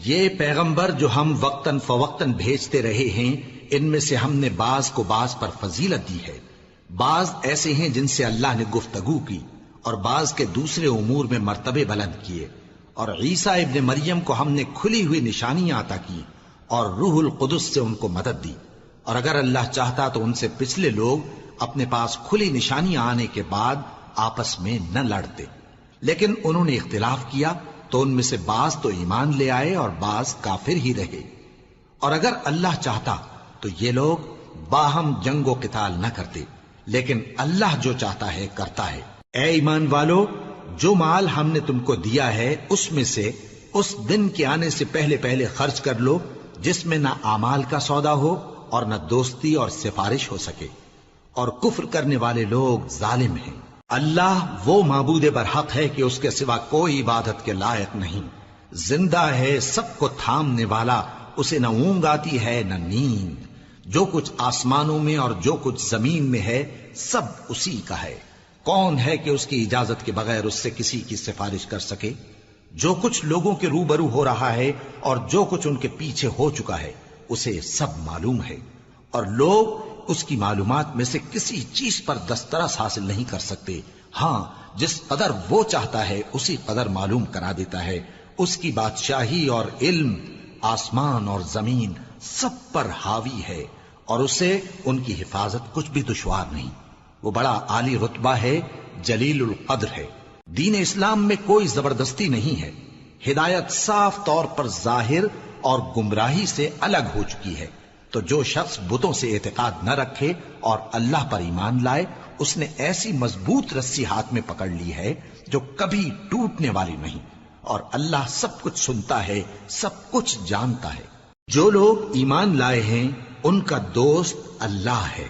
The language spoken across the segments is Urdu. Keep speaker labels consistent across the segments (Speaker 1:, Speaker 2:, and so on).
Speaker 1: یہ پیغمبر جو ہم وقتاً فوقتاً بھیجتے رہے ہیں، ان میں سے ہم نے بعض کو بعض پر فضیلت دی ہے۔ بعض ایسے ہیں جن سے اللہ نے گفتگو کی، اور بعض کے دوسرے امور میں مرتبے بلند کیے۔ اور عیسیٰ ابن مریم کو ہم نے کھلی ہوئی نشانیاں عطا کی اور روح القدس سے ان کو مدد دی، اور اگر اللہ چاہتا تو ان سے پچھلے لوگ اپنے پاس کھلی نشانیاں آنے کے بعد آپس میں نہ لڑتے، لیکن انہوں نے اختلاف کیا تو ان میں سے بعض تو ایمان لے آئے اور بعض کافر ہی رہے۔ اور اگر اللہ چاہتا تو یہ لوگ باہم جنگ و قتال نہ کرتے، لیکن اللہ جو چاہتا ہے کرتا ہے۔ اے ایمان والو، جو مال ہم نے تم کو دیا ہے اس میں سے اس دن کے آنے سے پہلے پہلے خرچ کر لو جس میں نہ اعمال کا سودا ہو اور نہ دوستی اور سفارش ہو سکے، اور کفر کرنے والے لوگ ظالم ہیں۔ اللہ وہ معبود برحق ہے کہ اس کے سوا کوئی عبادت کے لائق نہیں، زندہ ہے، سب کو تھامنے والا، اسے نہ اونگ آتی ہے نہ نیند، جو کچھ آسمانوں میں اور جو کچھ زمین میں ہے سب اسی کا ہے۔ کون ہے کہ اس کی اجازت کے بغیر اس سے کسی کی سفارش کر سکے؟ جو کچھ لوگوں کے روبرو ہو رہا ہے اور جو کچھ ان کے پیچھے ہو چکا ہے اسے سب معلوم ہے، اور لوگ اس کی معلومات میں سے کسی چیز پر دسترس حاصل نہیں کر سکتے۔ ہاں، جس قدر وہ چاہتا ہے اسی قدر معلوم کرا دیتا ہے۔ اس کی بادشاہی اور علم آسمان اور زمین سب پر حاوی ہے، اور اسے ان کی حفاظت کچھ بھی دشوار نہیں۔ وہ بڑا عالی رتبہ ہے، جلیل القدر ہے۔ دین اسلام میں کوئی زبردستی نہیں ہے، ہدایت صاف طور پر ظاہر اور گمراہی سے الگ ہو چکی ہے۔ تو جو شخص بتوں سے اعتقاد نہ رکھے اور اللہ پر ایمان لائے، اس نے ایسی مضبوط رسی ہاتھ میں پکڑ لی ہے جو کبھی ٹوٹنے والی نہیں، اور اللہ سب کچھ سنتا ہے، سب کچھ جانتا ہے۔ جو لوگ ایمان لائے ہیں ان کا دوست اللہ ہے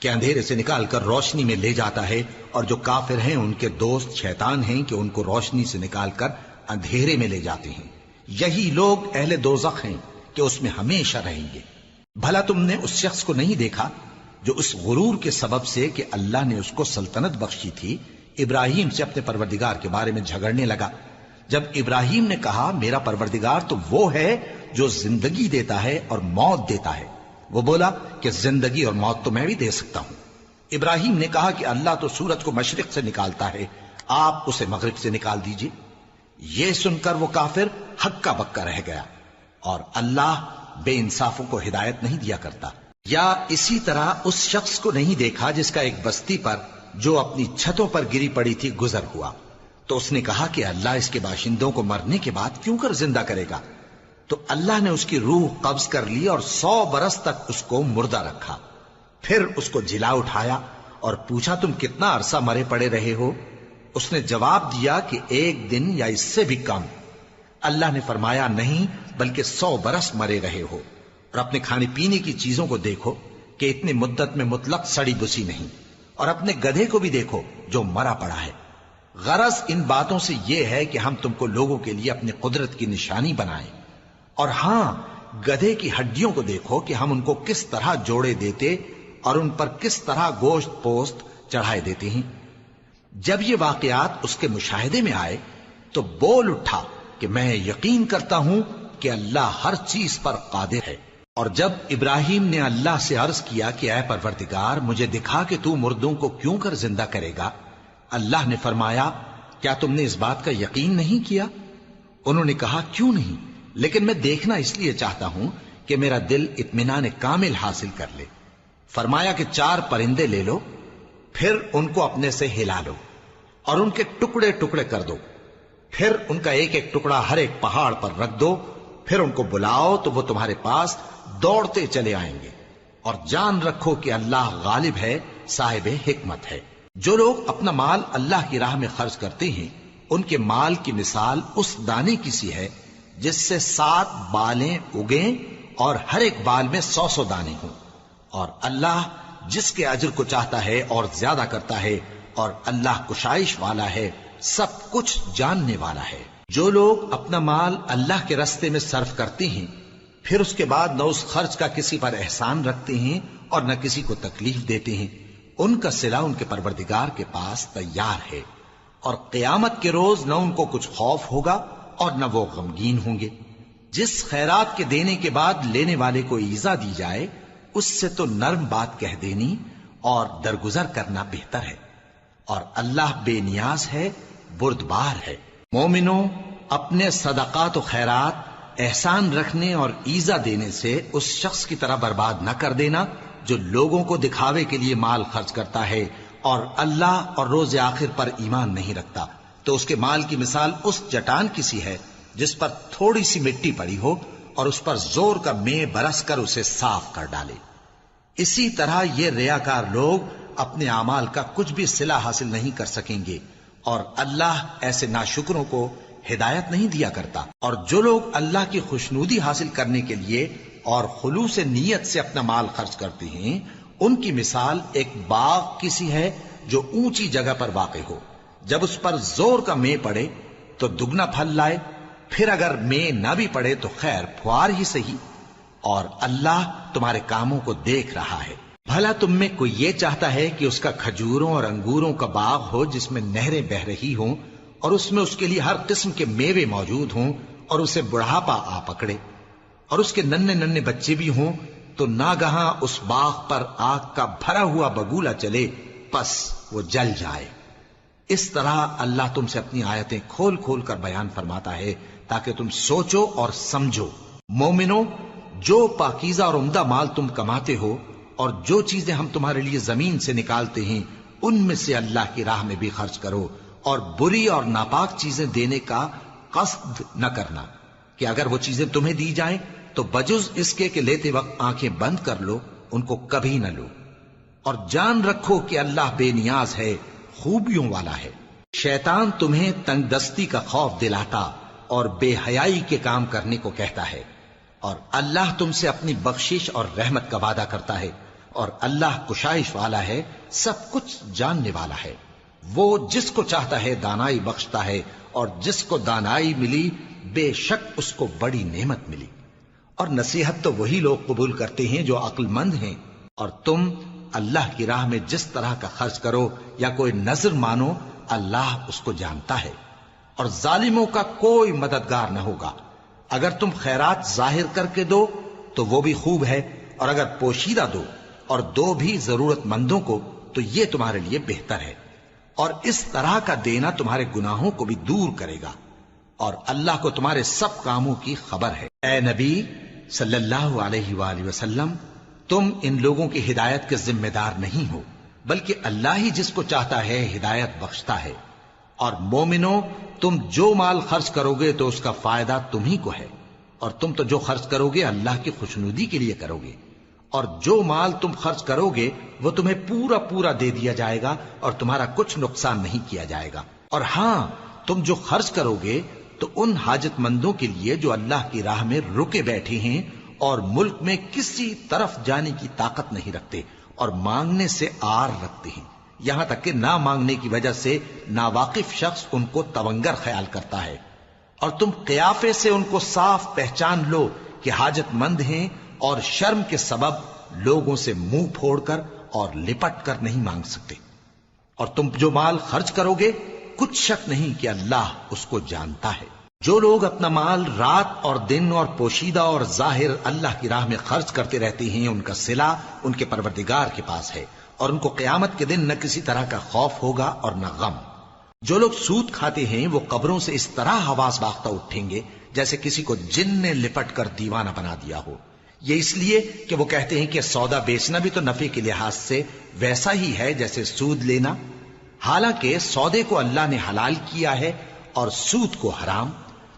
Speaker 1: کہ اندھیرے سے نکال کر روشنی میں لے جاتا ہے، اور جو کافر ہیں ان کے دوست شیطان ہیں کہ ان کو روشنی سے نکال کر اندھیرے میں لے جاتے ہیں۔ یہی لوگ اہل دوزخ ہیں کہ اس میں ہمیشہ رہیں گے۔ بھلا تم نے اس شخص کو نہیں دیکھا جو اس غرور کے سبب سے کہ اللہ نے اس کو سلطنت بخشی تھی، ابراہیم سے اپنے پروردگار کے بارے میں جھگڑنے لگا؟ جب ابراہیم نے کہا میرا پروردگار تو وہ ہے جو زندگی دیتا ہے اور موت دیتا ہے، وہ بولا کہ زندگی اور موت تو میں بھی دے سکتا ہوں۔ ابراہیم نے کہا کہ اللہ تو سورج کو مشرق سے نکالتا ہے، آپ اسے مغرب سے نکال دیجئے۔ یہ سن کر وہ کافر ہکا بکا رہ گیا، اور اللہ بے انصافوں کو ہدایت نہیں دیا کرتا۔ یا اسی طرح اس شخص کو نہیں دیکھا جس کا ایک بستی پر جو اپنی چھتوں پر گری پڑی تھی گزر ہوا، تو اس نے کہا کہ اللہ اس کے باشندوں کو مرنے کے بعد کیوں کر زندہ کرے گا؟ تو اللہ نے اس کی روح قبض کر لی اور 100 برس تک اس کو مردہ رکھا۔ پھر اس کو جلا اٹھایا اور پوچھا تم کتنا عرصہ مرے پڑے رہے ہو؟ اس نے جواب دیا کہ 1 دن یا اس سے بھی کم۔ اللہ نے فرمایا نہیں، بلکہ 100 برس مرے رہے ہو، اور اپنے کھانے پینے کی چیزوں کو دیکھو کہ اتنی مدت میں مطلق سڑی بسی نہیں، اور اپنے گدھے کو بھی دیکھو جو مرا پڑا ہے۔ غرض ان باتوں سے یہ ہے کہ ہم تم کو لوگوں کے لیے اپنی قدرت کی نشانی بنائیں۔ اور ہاں، گدھے کی ہڈیوں کو دیکھو کہ ہم ان کو کس طرح جوڑے دیتے اور ان پر کس طرح گوشت پوست چڑھائے دیتے ہیں۔ جب یہ واقعات اس کے مشاہدے میں آئے تو بول اٹھا کہ میں یقین کرتا ہوں کہ اللہ ہر چیز پر قادر ہے۔ اور جب ابراہیم نے اللہ سے عرض کیا کہ اے پروردگار مجھے دکھا کہ تو مردوں کو کیوں کر زندہ کرے گا، اللہ نے فرمایا کیا تم نے اس بات کا یقین نہیں کیا؟ انہوں نے کہا کیوں نہیں، لیکن میں دیکھنا اس لیے چاہتا ہوں کہ میرا دل اطمینان کامل حاصل کر لے۔ فرمایا کہ 4 پرندے لے لو، پھر ان کو اپنے سے ہلا لو اور ان کے ٹکڑے ٹکڑے کر دو، پھر ان کا ایک ایک ٹکڑا ہر ایک پہاڑ پر رکھ دو، پھر ان کو بلاؤ تو وہ تمہارے پاس دوڑتے چلے آئیں گے، اور جان رکھو کہ اللہ غالب ہے، صاحب حکمت ہے۔ جو لوگ اپنا مال اللہ کی راہ میں خرچ کرتے ہیں ان کے مال کی مثال اس دانے کی سی ہے جس سے 7 بالیں اگیں اور ہر ایک بال میں 100 دانے ہوں، اور اللہ جس کے اجر کو چاہتا ہے اور زیادہ کرتا ہے، اور اللہ کشائش والا ہے، سب کچھ جاننے والا ہے۔ جو لوگ اپنا مال اللہ کے راستے میں صرف کرتے ہیں پھر اس کے بعد نہ اس خرچ کا کسی پر احسان رکھتے ہیں اور نہ کسی کو تکلیف دیتے ہیں، ان کا صلہ ان کے پروردگار کے پاس تیار ہے، اور قیامت کے روز نہ ان کو کچھ خوف ہوگا اور نہ وہ غمگین ہوں گے۔ جس خیرات کے دینے کے بعد لینے والے کو ایذا دی جائے اس سے تو نرم بات کہہ دینی اور درگزر کرنا بہتر ہے، اور اللہ بے نیاز ہے، بردبار ہے۔ مومنوں، اپنے صدقات و خیرات احسان رکھنے اور ایذا دینے سے اس شخص کی طرح برباد نہ کر دینا جو لوگوں کو دکھاوے کے لیے مال خرچ کرتا ہے اور اللہ اور روز آخر پر ایمان نہیں رکھتا، تو اس کے مال کی مثال اس چٹان کی سی ہے جس پر تھوڑی سی مٹی پڑی ہو اور اس پر زور کا مے برس کر اسے صاف کر ڈالے۔ اسی طرح یہ ریاکار لوگ اپنے اعمال کا کچھ بھی صلہ حاصل نہیں کر سکیں گے، اور اللہ ایسے ناشکروں کو ہدایت نہیں دیا کرتا۔ اور جو لوگ اللہ کی خوشنودی حاصل کرنے کے لیے اور خلوص نیت سے اپنا مال خرچ کرتے ہیں، ان کی مثال ایک باغ کی سی ہے جو اونچی جگہ پر واقع ہو، جب اس پر زور کا مے پڑے تو دگنا پھل لائے، پھر اگر مے نہ بھی پڑے تو خیر پھوار ہی صحیح، اور اللہ تمہارے کاموں کو دیکھ رہا ہے۔ بھلا تم میں کوئی یہ چاہتا ہے کہ اس کا کھجوروں اور انگوروں کا باغ ہو جس میں نہریں بہ رہی ہوں اور اس میں اس کے لیے ہر قسم کے میوے موجود ہوں، اور اسے بڑھاپا آ پکڑے اور اس کے ننھے ننھے بچے بھی ہوں، تو ناگہاں اس باغ پر آگ کا بھرا ہوا بگولا چلے، پس وہ جل جائے۔ اس طرح اللہ تم سے اپنی آیتیں کھول کھول کر بیان فرماتا ہے تاکہ تم سوچو اور سمجھو۔ مومنو، جو پاکیزہ اور عمدہ مال تم کماتے ہو اور جو چیزیں ہم تمہارے لیے زمین سے نکالتے ہیں ان میں سے اللہ کی راہ میں بھی خرچ کرو، اور بری اور ناپاک چیزیں دینے کا قصد نہ کرنا کہ اگر وہ چیزیں تمہیں دی جائیں تو بجز اس کے کہ لیتے وقت آنکھیں بند کر لو، ان کو کبھی نہ لو، اور جان رکھو کہ اللہ بے نیاز ہے، خوبیوں والا ہے۔ شیطان تمہیں تنگ دستی کا خوف دلاتا اور بے حیائی کے کام کرنے کو کہتا ہے، اور اللہ تم سے اپنی بخشش اور رحمت کا وعدہ کرتا ہے، اور اللہ کشائش والا ہے، سب کچھ جاننے والا ہے۔ وہ جس کو چاہتا ہے دانائی بخشتا ہے، اور جس کو دانائی ملی بے شک اس کو بڑی نعمت ملی۔ اور نصیحت تو وہی لوگ قبول کرتے ہیں جو عقل مند ہیں، اور تم اللہ کی راہ میں جس طرح کا خرچ کرو یا کوئی نذر مانو، اللہ اس کو جانتا ہے، اور ظالموں کا کوئی مددگار نہ ہوگا۔ اگر تم خیرات ظاہر کر کے دو تو وہ بھی خوب ہے، اور اگر پوشیدہ دو اور دو بھی ضرورت مندوں کو تو یہ تمہارے لیے بہتر ہے، اور اس طرح کا دینا تمہارے گناہوں کو بھی دور کرے گا، اور اللہ کو تمہارے سب کاموں کی خبر ہے۔ اے نبی صلی اللہ علیہ وآلہ وسلم، تم ان لوگوں کی ہدایت کے ذمہ دار نہیں ہو، بلکہ اللہ ہی جس کو چاہتا ہے ہدایت بخشتا ہے۔ اور مومنو، تم جو مال خرچ کرو گے تو اس کا فائدہ تم ہی کو ہے، اور تم تو جو خرچ کرو گے اللہ کی خوشنودی کے لیے کرو گے، اور جو مال تم خرچ کرو گے وہ تمہیں پورا پورا دے دیا جائے گا اور تمہارا کچھ نقصان نہیں کیا جائے گا۔ اور ہاں، تم جو خرچ کرو گے تو ان حاجت مندوں کے لیے جو اللہ کی راہ میں رکے بیٹھے ہیں اور ملک میں کسی طرف جانے کی طاقت نہیں رکھتے اور مانگنے سے آر رکھتے ہیں، یہاں تک کہ نہ مانگنے کی وجہ سے ناواقف شخص ان کو تونگر خیال کرتا ہے، اور تم قیافے سے ان کو صاف پہچان لو کہ حاجت مند ہیں، اور شرم کے سبب لوگوں سے منہ پھوڑ کر اور لپٹ کر نہیں مانگ سکتے۔ اور تم جو مال خرچ کرو گے کچھ شک نہیں کہ اللہ اس کو جانتا ہے۔ جو لوگ اپنا مال رات اور دن اور پوشیدہ اور ظاہر اللہ کی راہ میں خرچ کرتے رہتے ہیں، ان کا صلہ ان کے پروردگار کے پاس ہے، اور ان کو قیامت کے دن نہ کسی طرح کا خوف ہوگا اور نہ غم۔ جو لوگ سود کھاتے ہیں وہ قبروں سے اس طرح حواس باختہ اٹھیں گے جیسے کسی کو جن نے لپٹ کر دیوانہ بنا دیا ہو، یہ اس لیے کہ وہ کہتے ہیں کہ سودا بیچنا بھی تو نفع کے لحاظ سے ویسا ہی ہے جیسے سود لینا، حالانکہ سودے کو اللہ نے حلال کیا ہے اور سود کو حرام۔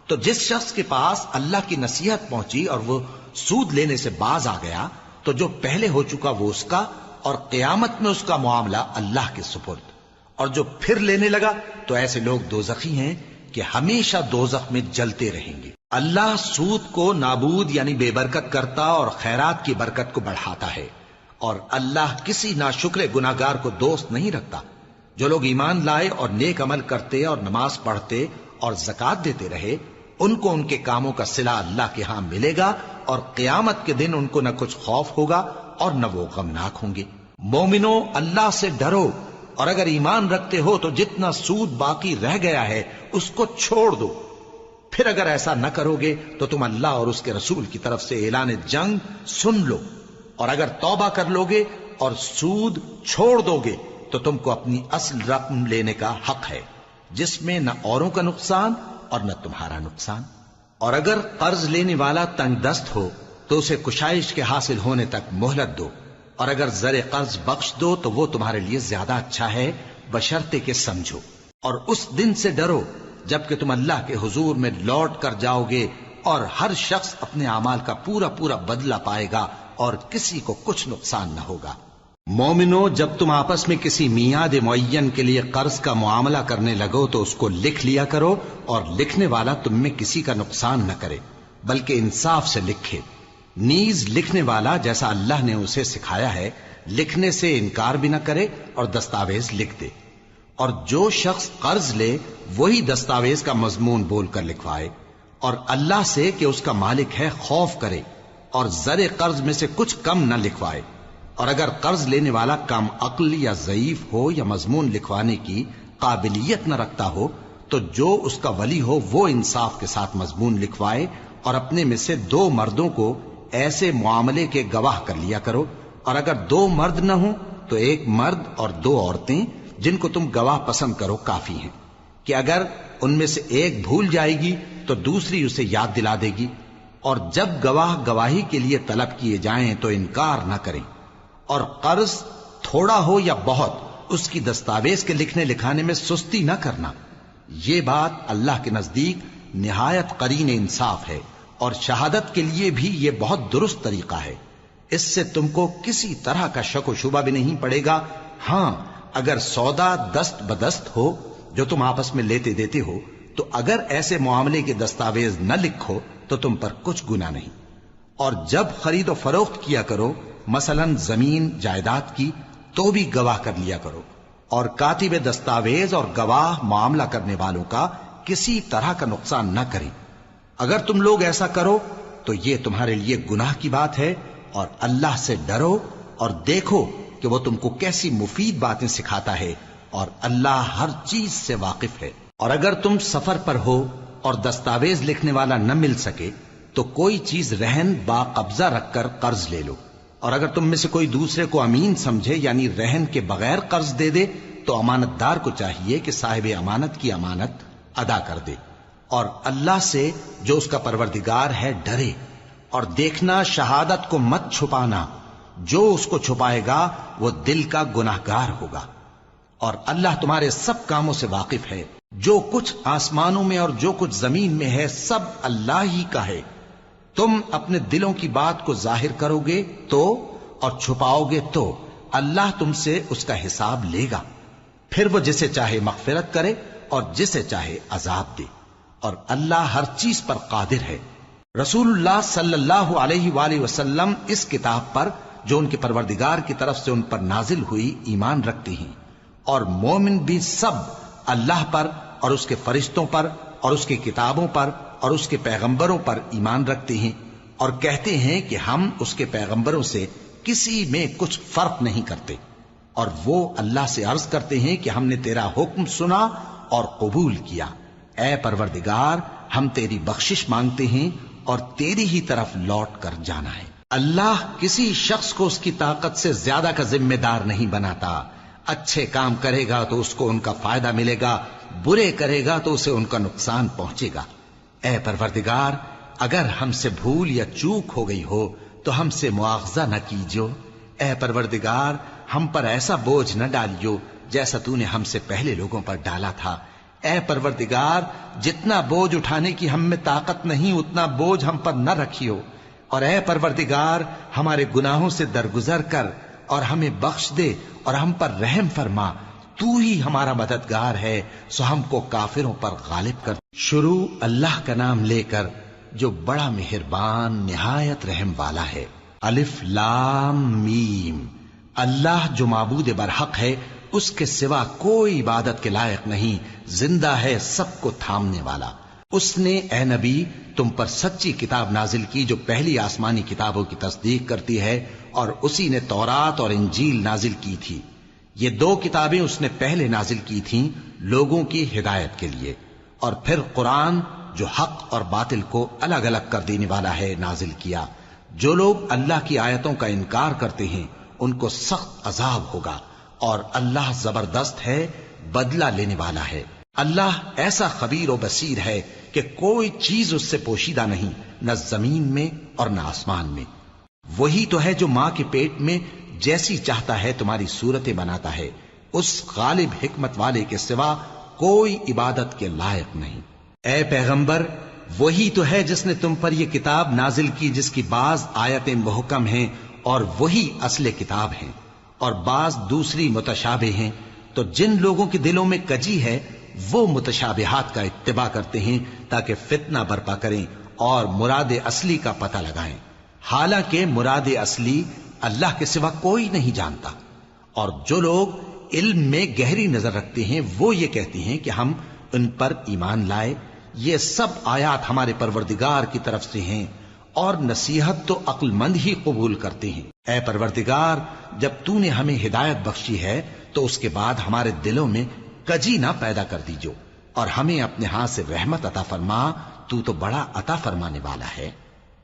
Speaker 1: تو جس شخص کے پاس اللہ کی نصیحت پہنچی اور وہ سود لینے سے باز آ گیا تو جو پہلے ہو چکا وہ اس کا، اور قیامت میں اس کا معاملہ اللہ کے سپرد۔ اور جو پھر لینے لگا تو ایسے لوگ دوزخی ہیں کہ ہمیشہ دوزخ میں جلتے رہیں گے۔ اللہ سود کو نابود یعنی بے برکت کرتا اور خیرات کی برکت کو بڑھاتا ہے، اور اللہ کسی ناشکر گناہگار کو دوست نہیں رکھتا۔ جو لوگ ایمان لائے اور نیک عمل کرتے اور نماز پڑھتے اور زکوٰۃ دیتے رہے، ان کو ان کے کاموں کا صلہ اللہ کے ہاں ملے گا، اور قیامت کے دن ان کو نہ کچھ خوف ہوگا اور نہ وہ غمناک ہوں گے۔ مومنو، اللہ سے ڈرو، اور اگر ایمان رکھتے ہو تو جتنا سود باقی رہ گیا ہے اس کو چھوڑ دو، پھر اگر ایسا نہ کرو گے تو تم اللہ اور اس کے رسول کی طرف سے اعلان جنگ سن لو، اور اگر توبہ کر لو گے اور سود چھوڑ دو گے تو تم کو اپنی اصل رقم لینے کا حق ہے، جس میں نہ اوروں کا نقصان اور نہ تمہارا نقصان۔ اور اگر قرض لینے والا تنگ دست ہو تو اسے کشائش کے حاصل ہونے تک مہلت دو، اور اگر زر قرض بخش دو تو وہ تمہارے لیے زیادہ اچھا ہے، بشرطے کہ سمجھو۔ اور اس دن سے ڈرو جبکہ تم اللہ کے حضور میں لوٹ کر جاؤ گے، اور ہر شخص اپنے اعمال کا پورا پورا بدلہ پائے گا اور کسی کو کچھ نقصان نہ ہوگا۔ مومنو، جب تم آپس میں کسی میعاد معین کے لیے قرض کا معاملہ کرنے لگو تو اس کو لکھ لیا کرو، اور لکھنے والا تم میں کسی کا نقصان نہ کرے بلکہ انصاف سے لکھے۔ نیز لکھنے والا جیسا اللہ نے اسے سکھایا ہے لکھنے سے انکار بھی نہ کرے اور دستاویز لکھ دے، اور جو شخص قرض لے وہی دستاویز کا مضمون بول کر لکھوائے، اور اللہ سے کہ اس کا مالک ہے خوف کرے، اور زر قرض میں سے کچھ کم نہ لکھوائے۔ اور اگر قرض لینے والا کم عقل یا ضعیف ہو یا مضمون لکھوانے کی قابلیت نہ رکھتا ہو تو جو اس کا ولی ہو وہ انصاف کے ساتھ مضمون لکھوائے، اور اپنے میں سے 2 مردوں کو ایسے معاملے کے گواہ کر لیا کرو، اور اگر 2 مرد نہ ہوں تو 1 مرد اور 2 عورتیں جن کو تم گواہ پسند کرو کافی ہیں، کہ اگر ان میں سے ایک بھول جائے گی تو دوسری اسے یاد دلا دے گی، اور جب گواہ گواہی کے لیے طلب کیے جائیں تو انکار نہ کریں۔ اور قرض تھوڑا ہو یا بہت اس کی دستاویز کے لکھنے لکھانے میں سستی نہ کرنا، یہ بات اللہ کے نزدیک نہایت قرین انصاف ہے، اور شہادت کے لیے بھی یہ بہت درست طریقہ ہے۔ اس سے تم کو کسی طرح کا شک و شبہ بھی نہیں پڑے گا۔ ہاں، اگر سودا دست بدست ہو جو تم آپس میں لیتے دیتے ہو تو اگر ایسے معاملے کے دستاویز نہ لکھو تو تم پر کچھ گناہ نہیں۔ اور جب خرید و فروخت کیا کرو، مثلا زمین جائیداد کی، تو بھی گواہ کر لیا کرو، اور کاتب دستاویز اور گواہ معاملہ کرنے والوں کا کسی طرح کا نقصان نہ کریں۔ اگر تم لوگ ایسا کرو تو یہ تمہارے لیے گناہ کی بات ہے، اور اللہ سے ڈرو اور دیکھو کہ وہ تم کو کیسی مفید باتیں سکھاتا ہے، اور اللہ ہر چیز سے واقف ہے۔ اور اگر تم سفر پر ہو اور دستاویز لکھنے والا نہ مل سکے تو کوئی چیز رہن با قبضہ رکھ کر قرض لے لو، اور اگر تم میں سے کوئی دوسرے کو امین سمجھے یعنی رہن کے بغیر قرض دے دے تو امانت دار کو چاہیے کہ صاحب امانت کی امانت ادا کر دے، اور اللہ سے جو اس کا پروردگار ہے ڈرے، اور دیکھنا شہادت کو مت چھپانا، جو اس کو چھپائے گا وہ دل کا گناہگار ہوگا۔ اور اللہ تمہارے سب کاموں سے واقف ہے، جو کچھ آسمانوں میں اور جو کچھ زمین میں ہے سب اللہ ہی کا ہے۔ تم اپنے دلوں کی بات کو ظاہر کرو گے تو اور چھپاؤ گے تو اللہ تم سے اس کا حساب لے گا، پھر وہ جسے چاہے مغفرت کرے اور جسے چاہے عذاب دے، اور اللہ ہر چیز پر قادر ہے۔ رسول اللہ صلی اللہ علیہ وآلہ وسلم اس کتاب پر جو ان کے پروردگار کی طرف سے ان پر نازل ہوئی ایمان رکھتے ہیں، اور مومن بھی سب اللہ پر اور اس کے فرشتوں پر اور اس کی کتابوں پر اور اس کے پیغمبروں پر ایمان رکھتے ہیں، اور کہتے ہیں کہ ہم اس کے پیغمبروں سے کسی میں کچھ فرق نہیں کرتے، اور وہ اللہ سے عرض کرتے ہیں کہ ہم نے تیرا حکم سنا اور قبول کیا۔ اے پروردگار، ہم تیری بخشش مانگتے ہیں اور تیری ہی طرف لوٹ کر جانا ہے۔ اللہ کسی شخص کو اس کی طاقت سے زیادہ کا ذمہ دار نہیں بناتا۔ اچھے کام کرے گا تو اس کو ان کا فائدہ ملے گا، برے کرے گا تو اسے ان کا نقصان پہنچے گا۔ اے پروردگار، اگر ہم سے بھول یا چوک ہو گئی ہو تو ہم سے مواخذہ نہ کیجو۔ اے پروردگار، ہم پر ایسا بوجھ نہ ڈالیو جیسا تو نے ہم سے پہلے لوگوں پر ڈالا تھا۔ اے پروردگار، جتنا بوجھ اٹھانے کی ہم میں طاقت نہیں اتنا بوجھ ہم پر نہ رکھیو، اور اے پروردگار ہمارے گناہوں سے درگزر کر اور ہمیں بخش دے اور ہم پر رحم فرما، تو ہی ہمارا مددگار ہے، سو ہم کو کافروں پر غالب کر۔ شروع اللہ کا نام لے کر جو بڑا مہربان نہایت رحم والا ہے۔ الف لام میم۔ اللہ جو معبود برحق ہے، اس کے سوا کوئی عبادت کے لائق نہیں، زندہ ہے، سب کو تھامنے والا۔ اس نے اے نبی تم پر سچی کتاب نازل کی جو پہلی آسمانی کتابوں کی تصدیق کرتی ہے، اور اسی نے تورات اور انجیل نازل کی تھی۔ یہ 2 کتابیں اس نے پہلے نازل کی تھیں لوگوں کی ہدایت کے لیے، اور پھر قرآن جو حق اور باطل کو الگ الگ کر دینے والا ہے نازل کیا۔ جو لوگ اللہ کی آیتوں کا انکار کرتے ہیں ان کو سخت عذاب ہوگا، اور اللہ زبردست ہے، بدلہ لینے والا ہے۔ اللہ ایسا خبیر و بصیر ہے کہ کوئی چیز اس سے پوشیدہ نہیں، نہ زمین میں اور نہ آسمان میں۔ وہی تو ہے جو ماں کے پیٹ میں جیسی چاہتا ہے تمہاری صورتیں بناتا ہے، اس غالب حکمت والے کے سوا کوئی عبادت کے لائق نہیں۔ اے پیغمبر، وہی تو ہے جس نے تم پر یہ کتاب نازل کی جس کی بعض آیتیں محکم ہیں اور وہی اصل کتاب ہیں، اور بعض دوسری متشابہ ہیں۔ تو جن لوگوں کے دلوں میں کجی ہے وہ متشابہات کا اتباع کرتے ہیں تاکہ فتنہ برپا کریں اور مراد اصلی کا پتہ لگائیں، حالانکہ مراد اصلی اللہ کے سوا کوئی نہیں جانتا۔ اور جو لوگ علم میں گہری نظر رکھتے ہیں وہ یہ کہتے ہیں کہ ہم ان پر ایمان لائے، یہ سب آیات ہمارے پروردگار کی طرف سے ہیں، اور نصیحت تو عقل مند ہی قبول کرتے ہیں۔ اے پروردگار، جب تو نے ہمیں ہدایت بخشی ہے تو اس کے بعد ہمارے دلوں میں کجی نہ پیدا کر دیجو، اور ہمیں اپنے ہاتھ سے رحمت عطا فرما، تو بڑا عطا فرمانے والا ہے۔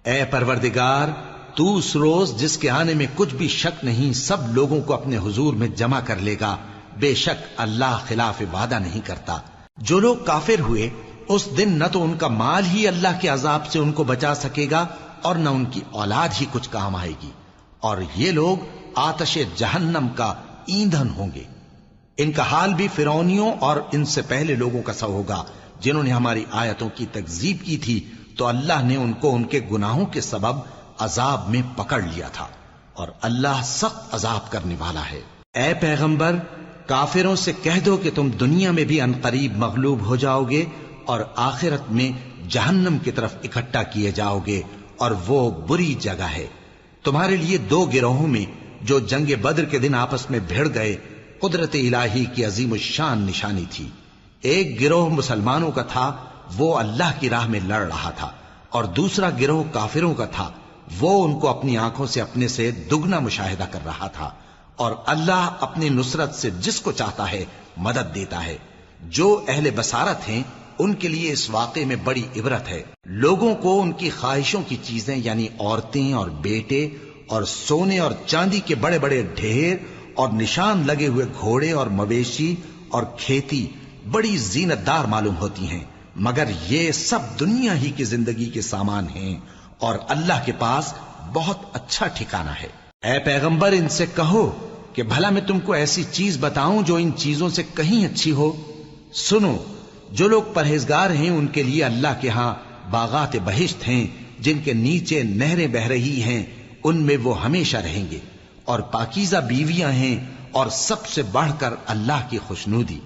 Speaker 1: اے پروردگار، تو اس روز جس کے آنے میں کچھ بھی شک نہیں سب لوگوں کو اپنے حضور میں جمع کر لے گا، بے شک اللہ خلاف وعدہ نہیں کرتا۔ جو لوگ کافر ہوئے اس دن نہ تو ان کا مال ہی اللہ کے عذاب سے ان کو بچا سکے گا اور نہ ان کی اولاد ہی کچھ کام آئے گی، اور یہ لوگ آتش جہنم کا ایندھن ہوں گے۔ ان کا حال بھی فرعونیوں اور ان سے پہلے لوگوں کا سا ہوگا جنہوں نے ہماری آیتوں کی تکذیب کی تھی، تو اللہ نے ان کو ان کے گناہوں کے سبب عذاب میں پکڑ لیا تھا، اور اللہ سخت عذاب کرنے والا ہے۔ اے پیغمبر، کافروں سے کہہ دو کہ تم دنیا میں بھی عنقریب مغلوب ہو جاؤ گے اور آخرت میں جہنم کی طرف اکٹھا کیے جاؤ گے، اور وہ بری جگہ ہے۔ تمہارے لیے دو گروہوں میں جو جنگ بدر کے دن آپس میں بھڑ گئے قدرت الہی کی عظیم الشان نشانی تھی۔ ایک گروہ مسلمانوں کا تھا، وہ اللہ کی راہ میں لڑ رہا تھا، اور دوسرا گروہ کافروں کا تھا، وہ ان کو اپنی آنکھوں سے اپنے سے دگنا مشاہدہ کر رہا تھا۔ اور اللہ اپنی نصرت سے جس کو چاہتا ہے مدد دیتا ہے۔ جو اہل بصارت ہیں ان کے لیے اس واقعے میں بڑی عبرت ہے۔ لوگوں کو ان کی خواہشوں کی چیزیں یعنی عورتیں اور بیٹے اور سونے اور چاندی کے بڑے بڑے ڈھیر اور نشان لگے ہوئے گھوڑے اور مویشی اور کھیتی بڑی زینت دار معلوم ہوتی ہیں، مگر یہ سب دنیا ہی کی زندگی کے سامان ہیں، اور اللہ کے پاس بہت اچھا ٹھکانہ ہے۔ اے پیغمبر، ان سے کہو کہ بھلا میں تم کو ایسی چیز بتاؤں جو ان چیزوں سے کہیں اچھی ہو؟ سنو، جو لوگ پرہیزگار ہیں ان کے لیے اللہ کے ہاں باغات بہشت ہیں جن کے نیچے نہریں بہ رہی ہیں، ان میں وہ ہمیشہ رہیں گے، اور پاکیزہ بیویاں ہیں، اور سب سے بڑھ کر اللہ کی خوشنودی۔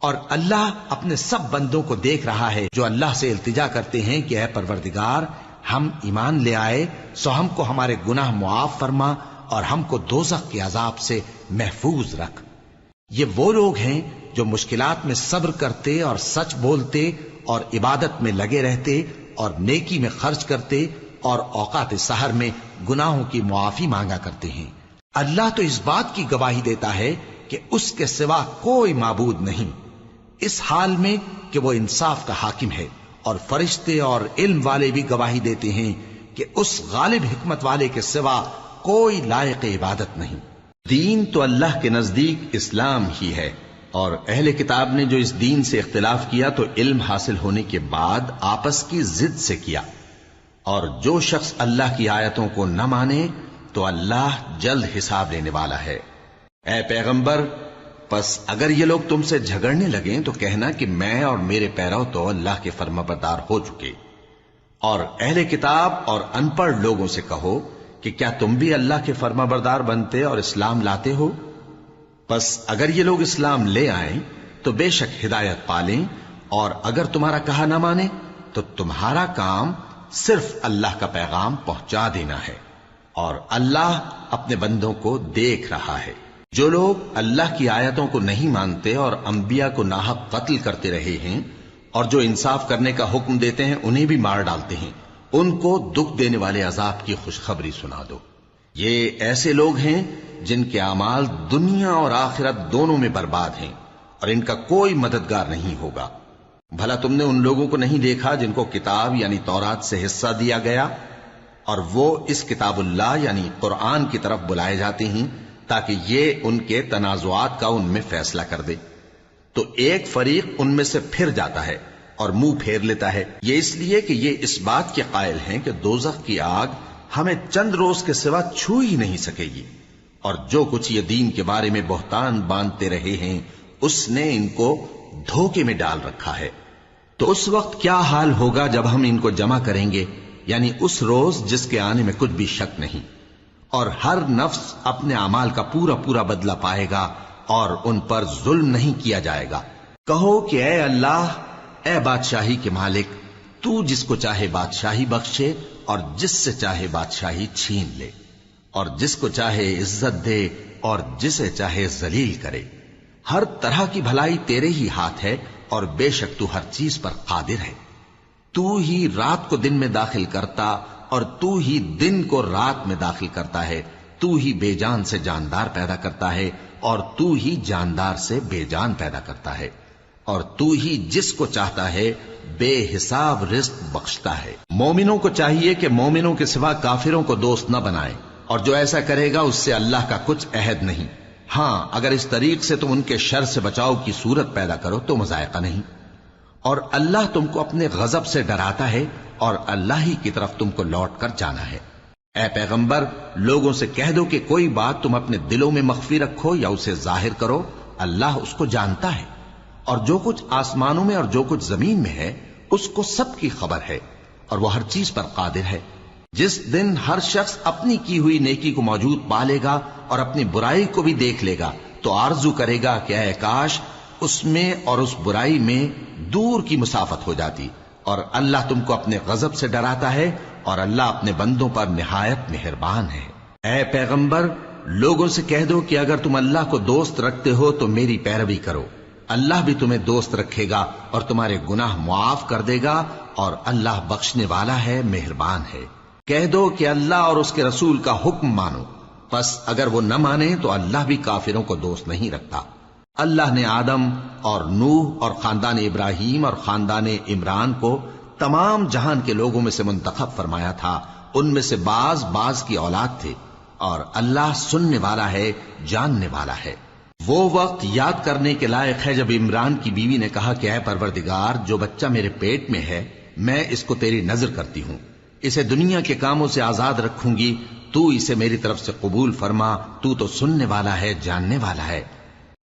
Speaker 1: اور اللہ اپنے سب بندوں کو دیکھ رہا ہے جو اللہ سے التجا کرتے ہیں کہ اے پروردگار، ہم ایمان لے آئے سو ہم کو ہمارے گناہ معاف فرما اور ہم کو دوزخ کے عذاب سے محفوظ رکھ۔ یہ وہ لوگ ہیں جو مشکلات میں صبر کرتے اور سچ بولتے اور عبادت میں لگے رہتے اور نیکی میں خرچ کرتے اور اوقات سحر میں گناہوں کی معافی مانگا کرتے ہیں۔ اللہ تو اس بات کی گواہی دیتا ہے کہ اس کے سوا کوئی معبود نہیں، اس حال میں کہ وہ انصاف کا حاکم ہے، اور فرشتے اور علم والے بھی گواہی دیتے ہیں کہ اس غالب حکمت والے کے سوا کوئی لائق عبادت نہیں۔ دین تو اللہ کے نزدیک اسلام ہی ہے، اور اہل کتاب نے جو اس دین سے اختلاف کیا تو علم حاصل ہونے کے بعد آپس کی ضد سے کیا، اور جو شخص اللہ کی آیتوں کو نہ مانے تو اللہ جلد حساب لینے والا ہے۔ اے پیغمبر، پس اگر یہ لوگ تم سے جھگڑنے لگیں تو کہنا کہ میں اور میرے پیرو تو اللہ کے فرمانبردار ہو چکے، اور اہل کتاب اور ان پڑھ لوگوں سے کہو کہ کیا تم بھی اللہ کے فرمانبردار بنتے اور اسلام لاتے ہو؟ پس اگر یہ لوگ اسلام لے آئیں تو بے شک ہدایت پالیں، اور اگر تمہارا کہا نہ مانے تو تمہارا کام صرف اللہ کا پیغام پہنچا دینا ہے، اور اللہ اپنے بندوں کو دیکھ رہا ہے۔ جو لوگ اللہ کی آیتوں کو نہیں مانتے اور انبیاء کو ناحق قتل کرتے رہے ہیں، اور جو انصاف کرنے کا حکم دیتے ہیں انہیں بھی مار ڈالتے ہیں، ان کو دکھ دینے والے عذاب کی خوشخبری سنا دو۔ یہ ایسے لوگ ہیں جن کے اعمال دنیا اور آخرت دونوں میں برباد ہیں، اور ان کا کوئی مددگار نہیں ہوگا۔ بھلا تم نے ان لوگوں کو نہیں دیکھا جن کو کتاب یعنی تورات سے حصہ دیا گیا اور وہ اس کتاب اللہ یعنی قرآن کی طرف بلائے جاتے ہیں تاکہ یہ ان کے تنازعات کا ان میں فیصلہ کر دے؟ تو ایک فریق ان میں سے پھر جاتا ہے اور منہ پھیر لیتا ہے، یہ اس لیے کہ یہ اس بات کے قائل ہیں کہ دوزخ کی آگ ہمیں چند روز کے سوا چھو ہی نہیں سکے گی، اور جو کچھ یہ دین کے بارے میں بہتان باندھتے رہے ہیں اس نے ان کو دھوکے میں ڈال رکھا ہے۔ تو اس وقت کیا حال ہوگا جب ہم ان کو جمع کریں گے، یعنی اس روز جس کے آنے میں کچھ بھی شک نہیں، اور ہر نفس اپنے اعمال کا پورا پورا بدلہ پائے گا اور ان پر ظلم نہیں کیا جائے گا۔ کہو کہ اے اللہ، اے بادشاہی کے مالک، تو جس کو چاہے بادشاہی بخشے اور جس سے چاہے بادشاہی چھین لے، اور جس کو چاہے عزت دے اور جسے چاہے ذلیل کرے۔ ہر طرح کی بھلائی تیرے ہی ہاتھ ہے اور بے شک تو ہر چیز پر قادر ہے۔ تو ہی رات کو دن میں داخل کرتا اور تو ہی دن کو رات میں داخل کرتا ہے، تو ہی بے جان سے جاندار پیدا کرتا ہے اور تو ہی جاندار سے بے جان پیدا کرتا ہے، اور تو ہی جس کو چاہتا ہے بے حساب رزق بخشتا ہے۔ مومنوں کو چاہیے کہ مومنوں کے سوا کافروں کو دوست نہ بنائیں، اور جو ایسا کرے گا اس سے اللہ کا کچھ عہد نہیں۔ ہاں، اگر اس طریق سے تم ان کے شر سے بچاؤ کی صورت پیدا کرو تو مذائقہ نہیں۔ اور اللہ تم کو اپنے غضب سے ڈراتا ہے اور اللہ ہی کی طرف تم کو لوٹ کر جانا ہے۔ اے پیغمبر، لوگوں سے کہہ دو کہ کوئی بات تم اپنے دلوں میں مخفی رکھو یا اسے ظاہر کرو، اللہ اس کو جانتا ہے، اور جو کچھ آسمانوں میں اور جو کچھ زمین میں ہے اس کو سب کی خبر ہے، اور وہ ہر چیز پر قادر ہے۔ جس دن ہر شخص اپنی کی ہوئی نیکی کو موجود پا لے گا اور اپنی برائی کو بھی دیکھ لے گا تو آرزو کرے گا کہ اے کاش اس میں اور اس برائی میں دور کی مسافت ہو جاتی، اور اللہ تم کو اپنے غضب سے ڈراتا ہے اور اللہ اپنے بندوں پر نہایت مہربان ہے۔ اے پیغمبر، لوگوں سے کہہ دو کہ اگر تم اللہ کو دوست رکھتے ہو تو میری پیروی کرو، اللہ بھی تمہیں دوست رکھے گا اور تمہارے گناہ معاف کر دے گا، اور اللہ بخشنے والا ہے، مہربان ہے۔ کہہ دو کہ اللہ اور اس کے رسول کا حکم مانو، پس اگر وہ نہ مانے تو اللہ بھی کافروں کو دوست نہیں رکھتا۔ اللہ نے آدم اور نوح اور خاندان ابراہیم اور خاندان عمران کو تمام جہان کے لوگوں میں سے منتخب فرمایا تھا، ان میں سے بعض بعض کی اولاد تھے، اور اللہ سننے والا ہے، جاننے والا ہے۔ وہ وقت یاد کرنے کے لائق ہے جب عمران کی بیوی نے کہا کہ اے پروردگار، جو بچہ میرے پیٹ میں ہے میں اس کو تیری نذر کرتی ہوں، اسے دنیا کے کاموں سے آزاد رکھوں گی، تو اسے میری طرف سے قبول فرما، تو سننے والا ہے، جاننے والا ہے۔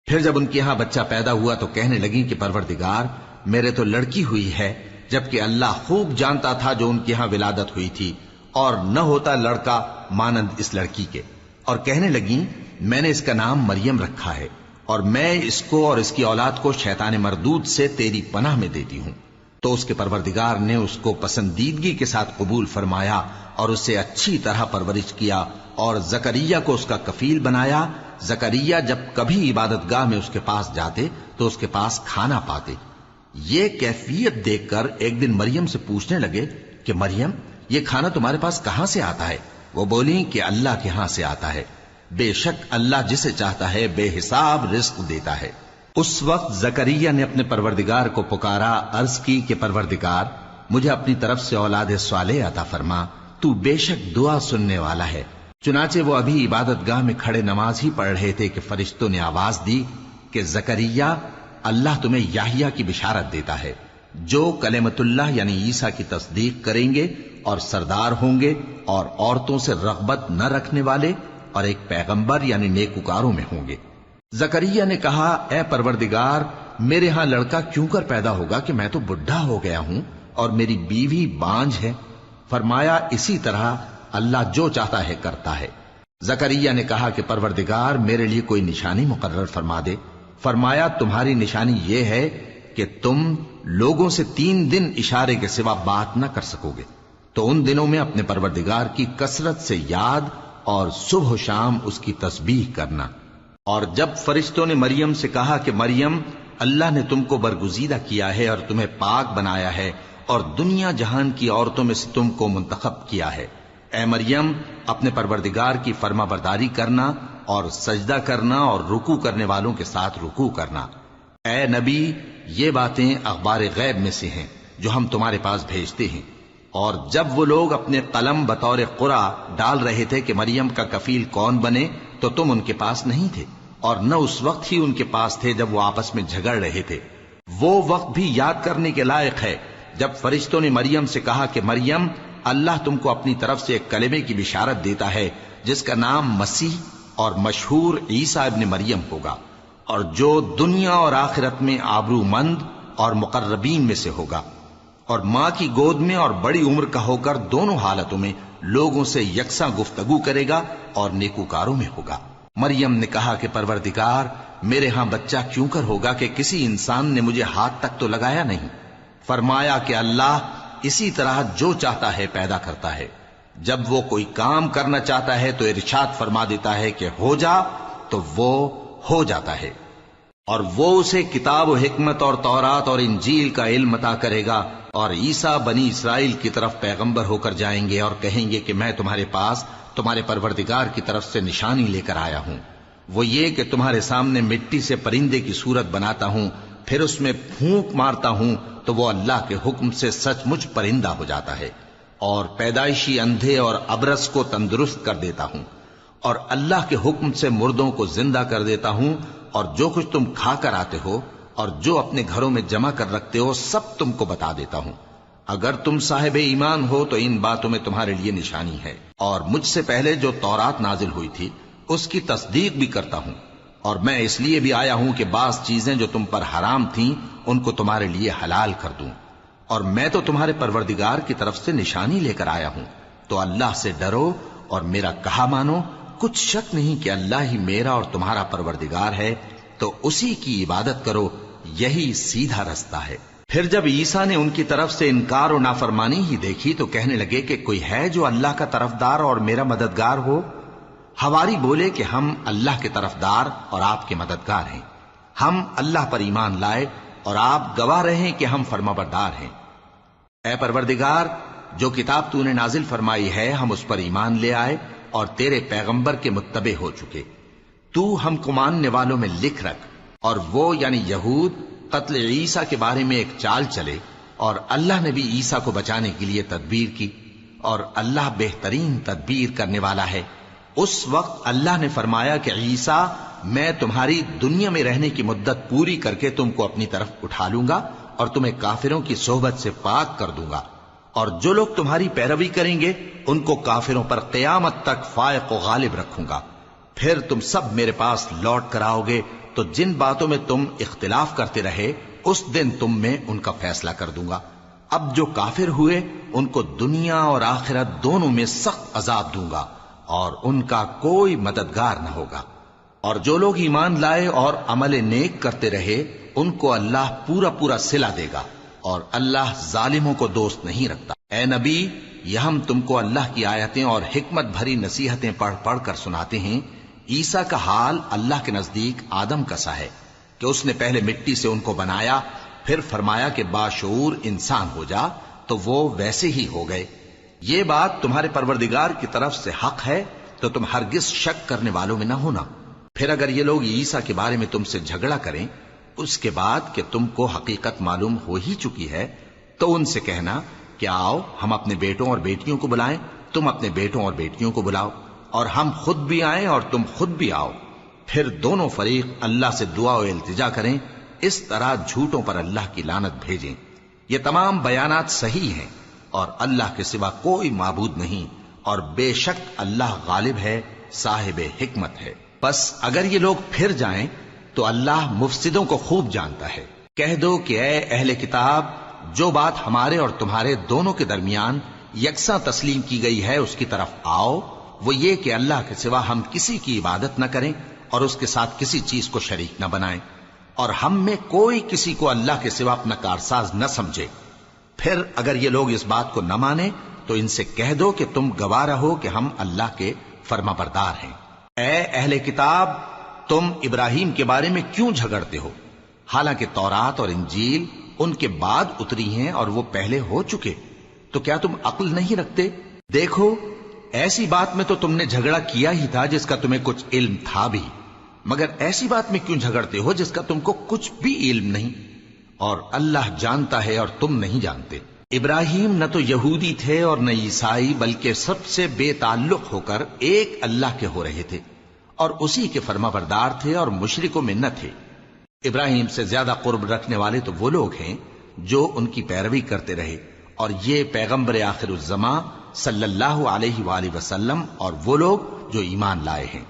Speaker 1: پھر جب ان کے ہاں بچہ پیدا ہوا تو کہنے لگی کہ پروردگار، میرے تو لڑکی ہوئی ہے، جبکہ اللہ خوب جانتا تھا جو ان کے ہاں ولادت ہوئی تھی، اور نہ ہوتا لڑکا مانند اس لڑکی کے۔ اور کہنے لگی میں نے اس کا نام مریم رکھا ہے، اور میں اس کو اور اس کی اولاد کو شیطان مردود سے تیری پناہ میں دیتی ہوں۔ تو اس کے پروردگار نے اس کو پسندیدگی کے ساتھ قبول فرمایا اور اسے اچھی طرح پرورش کیا، اور زکریا کو اس کا کفیل بنایا۔ زکریا جب کبھی عبادت گاہ میں اس کے پاس جاتے تو اس کے پاس کھانا پاتے۔ یہ کیفیت دیکھ کر ایک دن مریم سے پوچھنے لگے کہ مریم، یہ کھانا تمہارے پاس کہاں سے آتا ہے؟ وہ بولی کہ اللہ کے ہاں سے آتا ہے، بے شک اللہ جسے چاہتا ہے بے حساب رزق دیتا ہے۔ اس وقت زکریا نے اپنے پروردگار کو پکارا، عرض کی کہ پروردگار، مجھے اپنی طرف سے اولاد صالح عطا فرما، تو بے شک دعا سننے والا ہے۔ چنانچہ وہ ابھی عبادت گاہ میں کھڑے نماز ہی پڑھ رہے تھے کہ فرشتوں نے آواز دی کہ زکریا، اللہ تمہیں یحییٰ کی بشارت دیتا ہے، جو کلمۃ اللہ یعنی عیسیٰ کی تصدیق کریں گے اور سردار ہوں گے اور عورتوں سے رغبت نہ رکھنے والے اور ایک پیغمبر یعنی نیکوکاروں میں ہوں گے۔ زکریا نے کہا، اے پروردگار، میرے ہاں لڑکا کیوں کر پیدا ہوگا کہ میں تو بڈھا ہو گیا ہوں اور میری بیوی بانجھ ہے؟ فرمایا، اسی طرح اللہ جو چاہتا ہے کرتا ہے۔ زکریا نے کہا کہ پروردگار، میرے لیے کوئی نشانی مقرر فرما دے۔ فرمایا، تمہاری نشانی یہ ہے کہ تم لوگوں سے 3 دن اشارے کے سوا بات نہ کر سکو گے، تو ان دنوں میں اپنے پروردگار کی کثرت سے یاد اور صبح و شام اس کی تسبیح کرنا۔ اور جب فرشتوں نے مریم سے کہا کہ مریم، اللہ نے تم کو برگزیدہ کیا ہے اور تمہیں پاک بنایا ہے اور دنیا جہان کی عورتوں میں سے تم کو منتخب کیا ہے، اے مریم، اپنے پروردگار کی فرما برداری کرنا اور سجدہ کرنا اور رکوع کرنے والوں کے ساتھ رکوع کرنا۔ اے نبی، یہ باتیں اخبار غیب میں سے ہیں جو ہم تمہارے پاس بھیجتے ہیں۔ اور جب وہ لوگ اپنے قلم بطور قرعہ ڈال رہے تھے کہ مریم کا کفیل کون بنے تو تم ان کے پاس نہیں تھے، اور نہ اس وقت ہی ان کے پاس تھے جب وہ آپس میں جھگڑ رہے تھے۔ وہ وقت بھی یاد کرنے کے لائق ہے جب فرشتوں نے مریم سے کہا کہ مریم، اللہ تم کو اپنی طرف سے ایک کلمے کی بشارت دیتا ہے جس کا نام مسیح اور مشہور عیسیٰ ابن مریم ہوگا، اور جو دنیا اور آخرت میں آبرو مند اور مقربین میں سے ہوگا، اور ماں کی گود میں اور بڑی عمر کا ہو کر دونوں حالتوں میں لوگوں سے یکساں گفتگو کرے گا اور نیکوکاروں میں ہوگا۔ مریم نے کہا کہ پروردگار، میرے ہاں بچہ کیوں کر ہوگا کہ کسی انسان نے مجھے ہاتھ تک تو لگایا نہیں۔ فرمایا کہ اللہ اسی طرح جو چاہتا ہے پیدا کرتا ہے، جب وہ کوئی کام کرنا چاہتا ہے تو ارشاد فرما دیتا ہے کہ ہو جا تو وہ ہو جاتا ہے۔ اور وہ اسے کتاب و حکمت اور تورات اور انجیل کا علم عطا کرے گا، اور عیسیٰ بنی اسرائیل کی طرف پیغمبر ہو کر جائیں گے اور کہیں گے کہ میں تمہارے پاس تمہارے پروردگار کی طرف سے نشانی لے کر آیا ہوں، وہ یہ کہ تمہارے سامنے مٹی سے پرندے کی صورت بناتا ہوں، پھر اس میں پھونک مارتا ہوں تو وہ اللہ کے حکم سے سچ مچ پرندہ ہو جاتا ہے، اور پیدائشی اندھے اور ابرص کو تندرست کر دیتا ہوں، اور اللہ کے حکم سے مردوں کو زندہ کر دیتا ہوں، اور جو کچھ تم کھا کر آتے ہو اور جو اپنے گھروں میں جمع کر رکھتے ہو سب تم کو بتا دیتا ہوں۔ اگر تم صاحب ایمان ہو تو ان باتوں میں تمہارے لیے نشانی ہے، اور مجھ سے پہلے جو تورات نازل ہوئی تھی اس کی تصدیق بھی کرتا ہوں، اور میں اس لیے بھی آیا ہوں کہ بعض چیزیں جو تم پر حرام تھیں ان کو تمہارے لیے حلال کر دوں، اور میں تو تمہارے پروردگار کی طرف سے نشانی لے کر آیا ہوں، تو اللہ سے ڈرو اور میرا کہا مانو۔ کچھ شک نہیں کہ اللہ ہی میرا اور تمہارا پروردگار ہے، تو اسی کی عبادت کرو، یہی سیدھا رستہ ہے۔ پھر جب عیسیٰ نے ان کی طرف سے انکار و نافرمانی ہی دیکھی تو کہنے لگے کہ کوئی ہے جو اللہ کا طرفدار اور میرا مددگار ہو؟ حواری بولے کہ ہم اللہ کے طرفدار اور آپ کے مددگار ہیں، ہم اللہ پر ایمان لائے اور آپ گواہ رہیں کہ ہم فرمانبردار ہیں۔ اے پروردگار، جو کتاب تو نے نازل فرمائی ہے ہم اس پر ایمان لے آئے اور تیرے پیغمبر کے متبع ہو چکے۔ تو ہم کو ماننے والوں میں لکھ رکھ، اور وہ یعنی یہود قتل عیسیٰ کے بارے میں ایک چال چلے، اور اللہ نے بھی عیسیٰ کو بچانے کے لیے تدبیر کی، اور اللہ بہترین تدبیر کرنے والا ہے۔ اس وقت اللہ نے فرمایا کہ عیسیٰ، میں تمہاری دنیا میں رہنے کی مدت پوری کر کے تم کو اپنی طرف اٹھا لوں گا اور تمہیں کافروں کی صحبت سے پاک کر دوں گا، اور جو لوگ تمہاری پیروی کریں گے ان کو کافروں پر قیامت تک فائق و غالب رکھوں گا۔ پھر تم سب میرے پاس لوٹ کر آؤ گے تو جن باتوں میں تم اختلاف کرتے رہے اس دن تم میں ان کا فیصلہ کر دوں گا۔ اب جو کافر ہوئے ان کو دنیا اور آخرت دونوں میں سخت عذاب دوں گا، اور ان کا کوئی مددگار نہ ہوگا۔ اور جو لوگ ایمان لائے اور عمل نیک کرتے رہے ان کو اللہ پورا پورا صلہ دے گا، اور اللہ ظالموں کو دوست نہیں رکھتا۔ اے نبی، یہ ہم تم کو اللہ کی آیتیں اور حکمت بھری نصیحتیں پڑھ پڑھ کر سناتے ہیں۔ عیسیٰ کا حال اللہ کے نزدیک آدم کا سا ہے کہ اس نے پہلے مٹی سے ان کو بنایا، پھر فرمایا کہ باشعور انسان ہو جا، تو وہ ویسے ہی ہو گئے۔ یہ بات تمہارے پروردگار کی طرف سے حق ہے، تو تم ہرگز شک کرنے والوں میں نہ ہونا۔ پھر اگر یہ لوگ عیسیٰ کے بارے میں تم سے جھگڑا کریں اس کے بعد کہ تم کو حقیقت معلوم ہو ہی چکی ہے، تو ان سے کہنا کہ آؤ ہم اپنے بیٹوں اور بیٹیوں کو بلائیں، تم اپنے بیٹوں اور بیٹیوں کو بلاؤ، اور ہم خود بھی آئیں اور تم خود بھی آؤ، پھر دونوں فریق اللہ سے دعا و التجا کریں، اس طرح جھوٹوں پر اللہ کی لعنت بھیجیں۔ یہ تمام بیانات صحیح ہیں، اور اللہ کے سوا کوئی معبود نہیں، اور بے شک اللہ غالب ہے، صاحب حکمت ہے۔ بس اگر یہ لوگ پھر جائیں تو اللہ مفسدوں کو خوب جانتا ہے۔ کہہ دو کہ اے اہل کتاب، جو بات ہمارے اور تمہارے دونوں کے درمیان یکساں تسلیم کی گئی ہے اس کی طرف آؤ، وہ یہ کہ اللہ کے سوا ہم کسی کی عبادت نہ کریں اور اس کے ساتھ کسی چیز کو شریک نہ بنائیں، اور ہم میں کوئی کسی کو اللہ کے سوا اپنا کارساز نہ سمجھے۔ پھر اگر یہ لوگ اس بات کو نہ مانیں تو ان سے کہہ دو کہ تم گواہ رہو کہ ہم اللہ کے فرما بردار ہیں۔ اے اہل کتاب، تم ابراہیم کے بارے میں کیوں جھگڑتے ہو؟ حالانکہ تورات اور انجیل ان کے بعد اتری ہیں اور وہ پہلے ہو چکے، تو کیا تم عقل نہیں رکھتے؟ دیکھو، ایسی بات میں تو تم نے جھگڑا کیا ہی تھا جس کا تمہیں کچھ علم تھا بھی، مگر ایسی بات میں کیوں جھگڑتے ہو جس کا تم کو کچھ بھی علم نہیں؟ اور اللہ جانتا ہے اور تم نہیں جانتے۔ ابراہیم نہ تو یہودی تھے اور نہ عیسائی، بلکہ سب سے بے تعلق ہو کر ایک اللہ کے ہو رہے تھے اور اسی کے فرما بردار تھے اور مشرکوں میں نہ تھے۔ ابراہیم سے زیادہ قرب رکھنے والے تو وہ لوگ ہیں جو ان کی پیروی کرتے رہے، اور یہ پیغمبر آخر الزماں صلی اللہ علیہ وآلہ وسلم اور وہ لوگ جو ایمان لائے ہیں،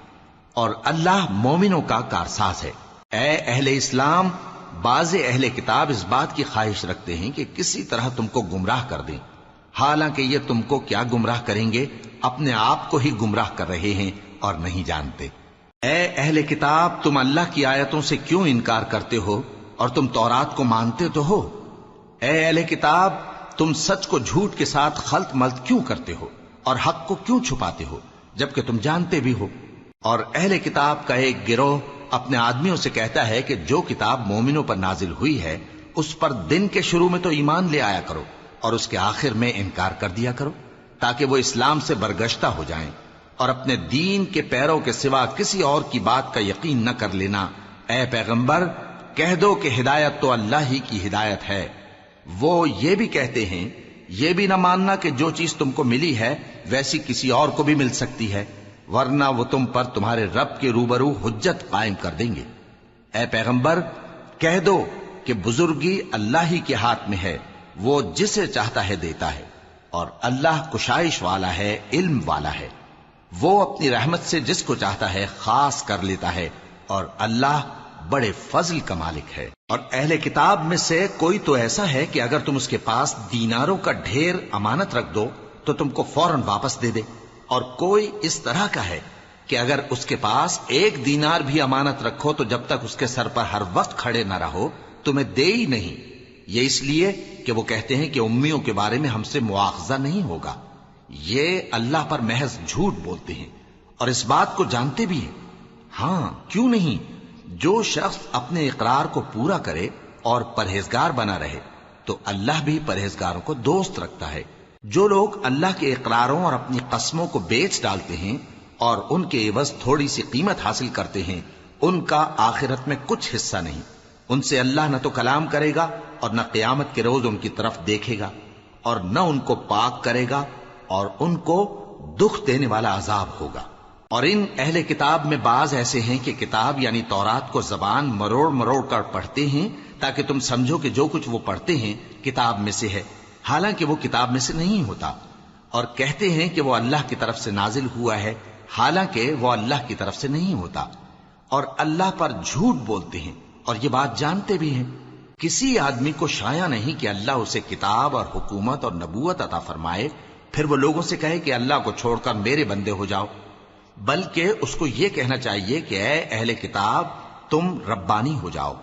Speaker 1: اور اللہ مومنوں کا کارساز ہے۔ اے اہل اسلام، بعض اہل کتاب اس بات کی خواہش رکھتے ہیں کہ کسی طرح تم کو گمراہ کر دیں، حالانکہ یہ تم کو کیا گمراہ کریں گے، اپنے آپ کو ہی گمراہ کر رہے ہیں اور نہیں جانتے۔ اے اہل کتاب، تم اللہ کی آیتوں سے کیوں انکار کرتے ہو اور تم تورات کو مانتے تو ہو؟ اے اہل کتاب، تم سچ کو جھوٹ کے ساتھ خلط ملط کیوں کرتے ہو اور حق کو کیوں چھپاتے ہو جبکہ تم جانتے بھی ہو؟ اور اہل کتاب کا ایک گروہ اپنے آدمیوں سے کہتا ہے کہ جو کتاب مومنوں پر نازل ہوئی ہے اس پر دن کے شروع میں تو ایمان لے آیا کرو اور اس کے آخر میں انکار کر دیا کرو، تاکہ وہ اسلام سے برگشتہ ہو جائیں، اور اپنے دین کے پیروں کے سوا کسی اور کی بات کا یقین نہ کر لینا۔ اے پیغمبر، کہہ دو کہ ہدایت تو اللہ ہی کی ہدایت ہے۔ وہ یہ بھی کہتے ہیں، یہ بھی نہ ماننا کہ جو چیز تم کو ملی ہے ویسی کسی اور کو بھی مل سکتی ہے، ورنہ وہ تم پر تمہارے رب کے روبرو حجت قائم کر دیں گے۔ اے پیغمبر، کہہ دو کہ بزرگی اللہ ہی کے ہاتھ میں ہے، وہ جسے چاہتا ہے دیتا ہے، اور اللہ کشائش والا ہے، علم والا ہے۔ وہ اپنی رحمت سے جس کو چاہتا ہے خاص کر لیتا ہے، اور اللہ بڑے فضل کا مالک ہے۔ اور اہل کتاب میں سے کوئی تو ایسا ہے کہ اگر تم اس کے پاس دیناروں کا ڈھیر امانت رکھ دو تو تم کو فوراً واپس دے دے، اور کوئی اس طرح کا ہے کہ اگر اس کے پاس 1 دینار بھی امانت رکھو تو جب تک اس کے سر پر ہر وقت کھڑے نہ رہو تمہیں دے ہی نہیں۔ یہ اس لیے کہ وہ کہتے ہیں کہ امیوں کے بارے میں ہم سے مواخذہ نہیں ہوگا۔ یہ اللہ پر محض جھوٹ بولتے ہیں اور اس بات کو جانتے بھی ہیں۔ ہاں، کیوں نہیں، جو شخص اپنے اقرار کو پورا کرے اور پرہیزگار بنا رہے تو اللہ بھی پرہیزگاروں کو دوست رکھتا ہے۔ جو لوگ اللہ کے اقراروں اور اپنی قسموں کو بیچ ڈالتے ہیں اور ان کے عوض تھوڑی سی قیمت حاصل کرتے ہیں، ان کا آخرت میں کچھ حصہ نہیں۔ ان سے اللہ نہ تو کلام کرے گا اور نہ قیامت کے روز ان کی طرف دیکھے گا، اور نہ ان کو پاک کرے گا، اور ان کو دکھ دینے والا عذاب ہوگا۔ اور ان اہل کتاب میں بعض ایسے ہیں کہ کتاب یعنی تورات کو زبان مروڑ مروڑ کر پڑھتے ہیں تاکہ تم سمجھو کہ جو کچھ وہ پڑھتے ہیں کتاب میں سے ہے، حالانکہ وہ کتاب میں سے نہیں ہوتا، اور کہتے ہیں کہ وہ اللہ کی طرف سے نازل ہوا ہے، حالانکہ وہ اللہ کی طرف سے نہیں ہوتا، اور اللہ پر جھوٹ بولتے ہیں اور یہ بات جانتے بھی ہیں۔ کسی آدمی کو شایع نہیں کہ اللہ اسے کتاب اور حکومت اور نبوت عطا فرمائے پھر وہ لوگوں سے کہے کہ اللہ کو چھوڑ کر میرے بندے ہو جاؤ، بلکہ اس کو یہ کہنا چاہیے کہ اے اہل کتاب، تم ربانی ہو جاؤ،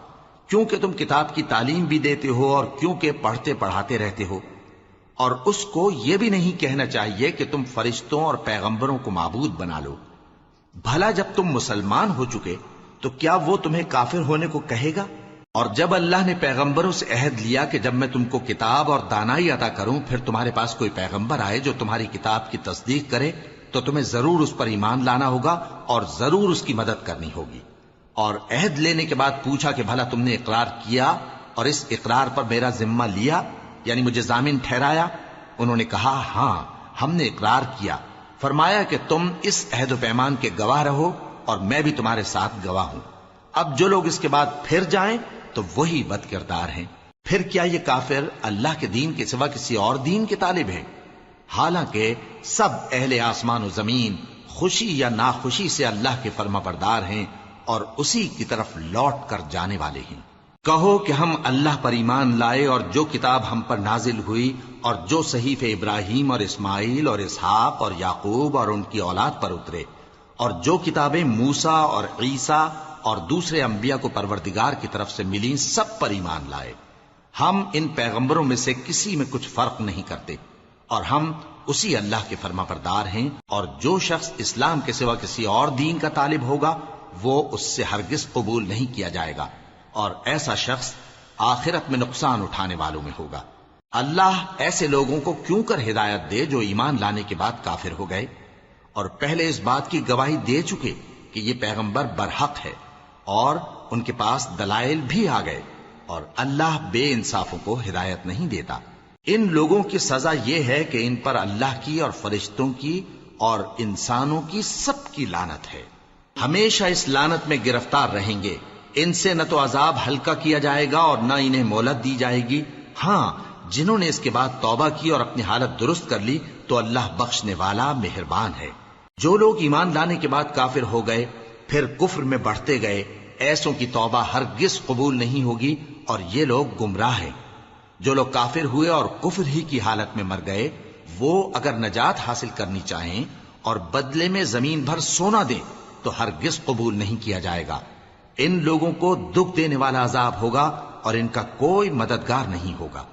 Speaker 1: کیونکہ تم کتاب کی تعلیم بھی دیتے ہو اور کیونکہ پڑھتے پڑھاتے رہتے ہو۔ اور اس کو یہ بھی نہیں کہنا چاہیے کہ تم فرشتوں اور پیغمبروں کو معبود بنا لو۔ بھلا جب تم مسلمان ہو چکے تو کیا وہ تمہیں کافر ہونے کو کہے گا؟ اور جب اللہ نے پیغمبروں سے عہد لیا کہ جب میں تم کو کتاب اور دانائی عطا کروں پھر تمہارے پاس کوئی پیغمبر آئے جو تمہاری کتاب کی تصدیق کرے تو تمہیں ضرور اس پر ایمان لانا ہوگا اور ضرور اس کی مدد کرنی ہوگی۔ اور عہد لینے کے بعد پوچھا کہ بھلا تم نے اقرار کیا اور اس اقرار پر میرا ذمہ لیا، یعنی مجھے ضامن ٹھہرایا؟ انہوں نے کہا ہاں، ہم نے اقرار کیا۔ فرمایا کہ تم اس عہد و پیمان کے گواہ رہو اور میں بھی تمہارے ساتھ گواہ ہوں۔ اب جو لوگ اس کے بعد پھر جائیں تو وہی بد کردار ہیں۔ پھر کیا یہ کافر اللہ کے دین کے سوا کسی اور دین کے طالب ہیں؟ حالانکہ سب اہل آسمان و زمین خوشی یا ناخوشی سے اللہ کے فرما بردار ہیں اور اسی کی طرف لوٹ کر جانے والے ہیں۔ کہو کہ ہم اللہ پر ایمان لائے اور جو کتاب ہم پر نازل ہوئی اور جو صحیفے ابراہیم اور اسماعیل اور اسحاق اور یعقوب اور ان کی اولاد پر اترے، اور جو کتابیں موسیٰ اور عیسیٰ اور دوسرے انبیاء کو پروردگار کی طرف سے ملیں، سب پر ایمان لائے۔ ہم ان پیغمبروں میں سے کسی میں کچھ فرق نہیں کرتے، اور ہم اسی اللہ کے فرما بردار ہیں۔ اور جو شخص اسلام کے سوا کسی اور دین کا طالب ہوگا وہ اس سے ہرگز قبول نہیں کیا جائے گا، اور ایسا شخص آخرت میں نقصان اٹھانے والوں میں ہوگا۔ اللہ ایسے لوگوں کو کیوں کر ہدایت دے جو ایمان لانے کے بعد کافر ہو گئے اور پہلے اس بات کی گواہی دے چکے کہ یہ پیغمبر برحق ہے اور ان کے پاس دلائل بھی آ گئے، اور اللہ بے انصافوں کو ہدایت نہیں دیتا۔ ان لوگوں کی سزا یہ ہے کہ ان پر اللہ کی اور فرشتوں کی اور انسانوں کی سب کی لعنت ہے، ہمیشہ اس لعنت میں گرفتار رہیں گے۔ ان سے نہ تو عذاب ہلکا کیا جائے گا اور نہ انہیں مہلت دی جائے گی۔ ہاں، جنہوں نے اس کے بعد توبہ کی اور اپنی حالت درست کر لی تو اللہ بخشنے والا مہربان ہے۔ جو لوگ ایمان لانے کے بعد کافر ہو گئے پھر کفر میں بڑھتے گئے، ایسوں کی توبہ ہرگز قبول نہیں ہوگی اور یہ لوگ گمراہ ہیں۔ جو لوگ کافر ہوئے اور کفر ہی کی حالت میں مر گئے، وہ اگر نجات حاصل کرنی چاہیں اور بدلے میں زمین بھر سونا دیں تو ہرگز قبول نہیں کیا جائے گا۔ ان لوگوں کو دکھ دینے والا عذاب ہوگا اور ان کا کوئی مددگار نہیں ہوگا۔